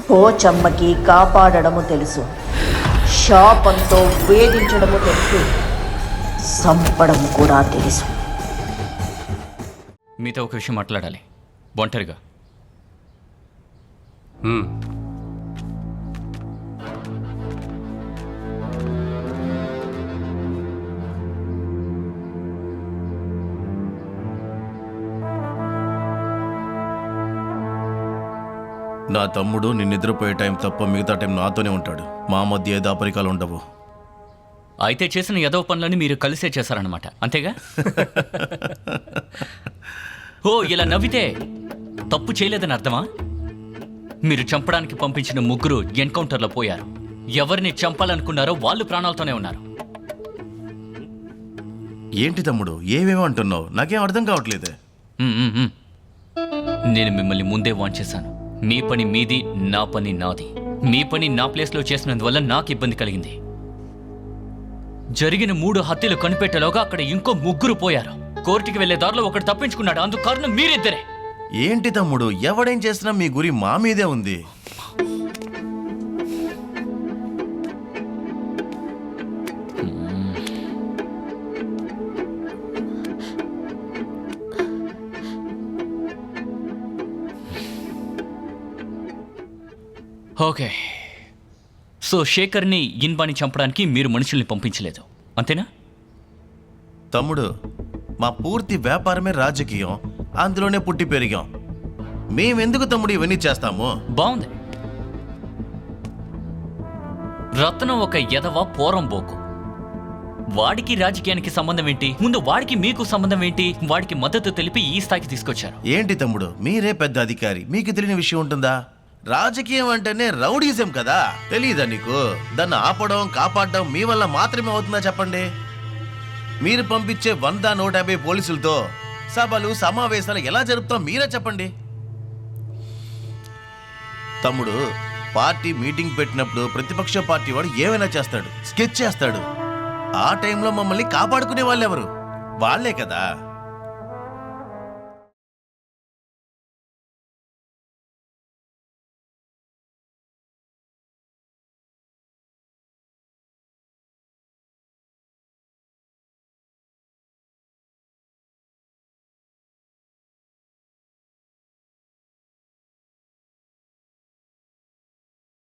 పోచమ్మకి కాపాడడము తెలుసు, శాపంతో వేధించడము తెలుసు, సంపడం కూడా తెలుసు. మీతో ఒక విషయం మాట్లాడాలి, ఒంటరిగా. నా తమ్ముడు నేను నిద్రపోయే టైం తప్ప మిగతా టైం నాతోనే ఉంటాడు. మా మధ్య ఏ దాపరికాలు ఉండవు. అయితే చేసిన ఎదవ పనులని మీరు కలిసే చేశారన్నమాట, అంతేగా? ఓ, ఇలా నవ్వితే తప్పు చేయలేదని అర్థమా? మీరు చంపడానికి పంపించిన ముగ్గురు ఎన్కౌంటర్లో పోయారు. ఎవరిని చంపాలనుకున్నారో వాళ్ళు ప్రాణాలతోనే ఉన్నారు. ఏంటి తమ్ముడు ఏమేమో అంటున్నావు? నాకేం అర్థం కావట్లేదే. నేను మిమ్మల్ని ముందే వార్న్ చేశాను. మీ పని మీది, నా పని నాది. మీ పని నా ప్లేస్లో చేసినందువల్ల నాకు ఇబ్బంది కలిగింది. జరిగిన 3 హత్యలు కనిపెట్టేలోగా అక్కడ ఇంకో 3 పోయారు. కోర్టుకి వెళ్లే దారిలో ఒకడు తప్పించుకున్నాడు. అందుకు కారణం మీరిద్దరే. ఏంటి తమ్ముడు, ఎవడేం చేసినా మీ గురి మా మీదే ఉంది. ఓకే, సో శేఖర్ని, ఇన్బాని చంపడానికి మీరు మనుషుల్ని పంపించలేదు, అంతేనా? తమ్ముడు, మా పూర్తి వ్యాపారమే రాజకీయం. అందులోనే పుట్టి పెరిగాం. మేమెందుకు తమ్ముడు ఇవన్నీ చేస్తాము? బాగుంది. రత్నం ఒక ఎదవ పోరంబోకు. వాడికి రాజకీయానికి సంబంధం ఏంటి? ముందు వాడికి మీకు సంబంధం ఏంటి? వాడికి మద్దతు తెలిపి ఈ స్థాయికి తీసుకొచ్చారు. ఏంటి తమ్ముడు, మీరే పెద్ద అధికారి, మీకు తెలియని విషయం ఉంటుందా? రాజకీయం అంటేనే రౌడీజం కదా, తెలీదా నీకు? దాన్ని ఆపడం, కాపాడడం మీ వల్ల మాత్రమే అవుతుందా చెప్పండి? మీరు పంపించే 100-150 పోలీసులతో సభలు, సమావేశాలు ఎలా జరుపుతాం మీరే చెప్పండి. తమ్ముడు, పార్టీ మీటింగ్ పెట్టినప్పుడు ప్రతిపక్ష పార్టీ వాడు ఏమైనా చేస్తాడు, స్కెచ్ చేస్తాడు. ఆ టైంలో మమ్మల్ని కాపాడుకునే వాళ్ళెవరు? వాళ్లే కదా.